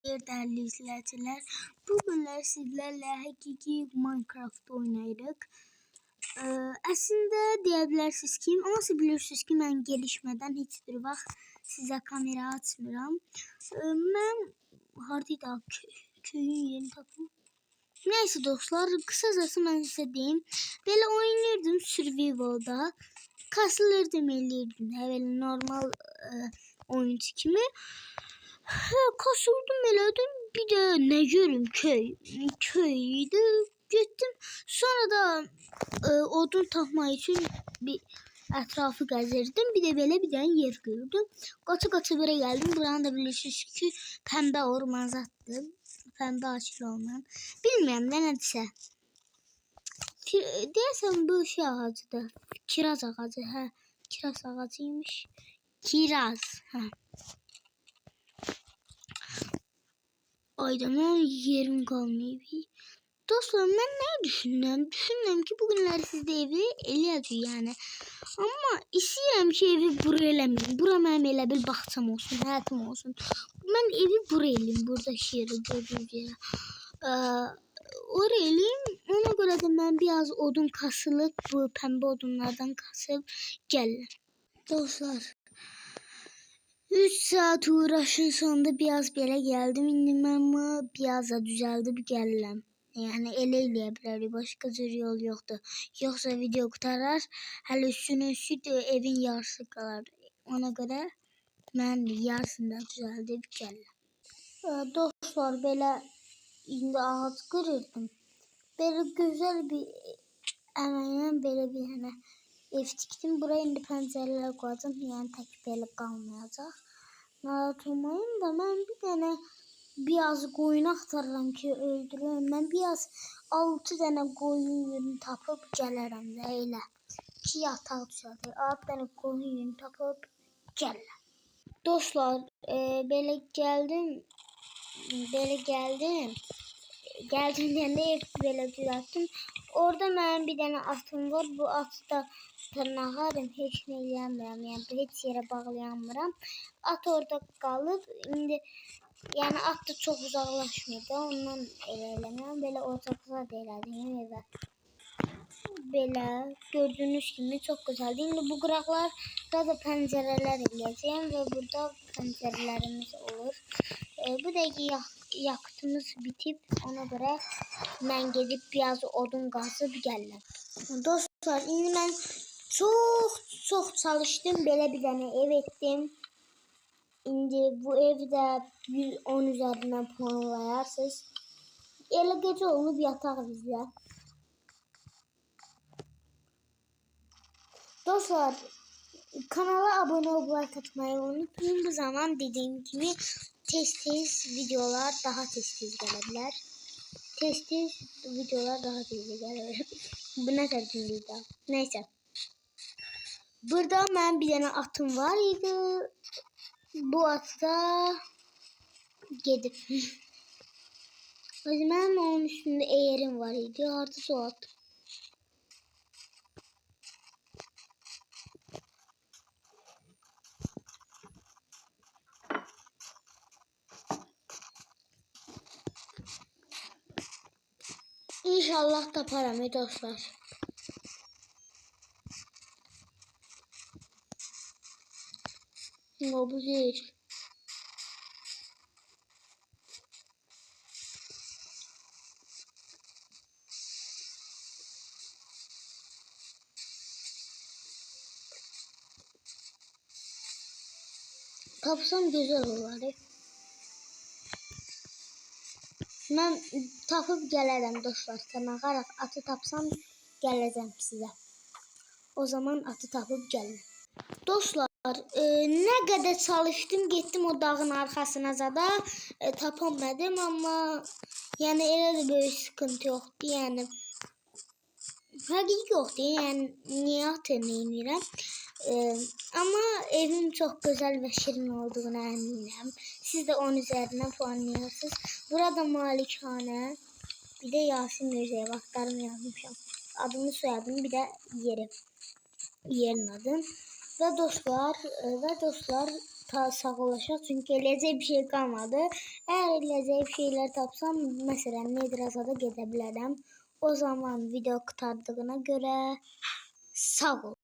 Değerli izleyiciler, bugünler sizlerle hakiki Minecraft oynayırıq. Əslində deyə bilərsiniz ki, ama siz bilirsiniz ki, mən gelişmədən heç bir vaxt sizə kamera açmıram. Mən haradaydı köyün yerini tapım. Neyse dostlar, kısacası mən sizə deyim. Belə oynayırdım survivalda. Kasılırdım, eləyirdim. Belə normal oyuncu kimi. Kasıldım, elədim. Bir de ne görüm, köydü. Gittim. Sonra da odun tapmaq için bir ətrafı gəzirdim. Bir de belə bir dənə yer gördüm. Qaça buraya geldim. Buranı da bilirsiniz ki, pembe orman zattı. Pembe ağaçlı olmayan. Bilmiyorum ne nədirsə. Deyəsən bu şey ağacıdır. Kiraz ağacı. Hə, kiraz ağacıymış. Kiraz. Hə. Aydan yerim kalmayıb. Dostlar, mən nə düşünürəm? Düşünürəm ki, bugünlər sizdə evi eləyəcək yəni. Amma istəyirəm ki, evi bura eləməyim. Bura mənim elə bil bağçam olsun, həyatım olsun. Mən evi bura eləyim, buradakı yeri gördüyünüz yerə. Oraya eləyim. Ona görə də mən biraz odun kasılıb, bu pembe odunlardan kasıb gəlirəm. Dostlar, 3 saat uğraşın sonunda biraz belə geldim. İndi mən biraz da düzəldib gəlirəm. Yəni elə eləyə bilərik. Başqa cür yol yoxdur. Yoxsa video qutarar. Hələ üstünün evin yarısı qalar. Ona görə mən yarısını da düzəldib gəlirəm. Dostlar, belə indi ağac qırırdım. Belə gözəl bir əməklə belə bir dənə ev tikdim. Buraya indi pəncərələr qoyacağım. Yəni tək belə qalmayacaq. Narahat olmayın da mən bir dənə biraz koyun axtarıram ki öldürürüm. Mən biraz 6 dənə koyun yünü tapıb gələrəm də elə. Ki yataq düzəldir. 6 dənə koyun yünü tapıb gələrəm. Dostlar, belə gəldim. Gəldim deyəndə ev belə düzəltdim. Orada mənim bir dənə atım var. Bu atı da tırnaqlarım, heç nə eləyəmirəm. Yəni heç yerə bağlayamıram. At orada qalıb. İndi yəni at da çox uzaqlaşmır da, ondan eləmirəm. Belə ocaqlar da elədim evə. Belə gördüyünüz kimi çox gözəldir. İndi bu qıraqlarda da pəncərələr eləyəcəyəm və burada pəncərələrimiz olur. Bu dəqiqə yakıtımız bitib, ona görə mən gedib biraz odun qazıb gəlirəm. Dostlar, indi mən çox çalışdım, belə bir dənə ev etdim. İndi bu evdə 110 üzərindən puanlayarsınız. Elə gecə olub yataq bizdə. Dostlar, kanala abone olub like atmayı unutmayın. Bu zaman dediğim gibi tez videolar daha tez gelebilir. Tez videolar daha tez gelebilir. Bu ne tercihli daha. Neyse. Burada ben bir tane atım var idi. Bu atda gedib. O zaman onun üstünde eğerim var idi. Artık o at. İnşallah taparam dostlar. Bu değil. Tapsam güzel olur. Ben tapıb gələrəm dostlar. Tırnaqaraq atı tapsam gələcəm sizə. O zaman atı tapıb gəlin. Dostlar, ne kadar çalıştım, gittim o dağın arkasına da tapamadım ama yani elə də böyük sıkıntı yoktu yani. Həqiqi yoktu yani, niye atını emirəm. Ama evim çok güzel ve şirin olduğuna eminim. Siz de 10 üzerinden puanlıyorsunuz. Burada malikane, bir de Yasin Müzeye baklarım yazmışım. Adını soyadım, bir de yerin adı. Ve dostlar sağlaşaq. Çünki eləcək bir şey qalmadı. Əgər eləcək bir şeylər tapsam, məsələn, Nedraza da gedə bilərəm. O zaman video qurtardığına görə sağ ol.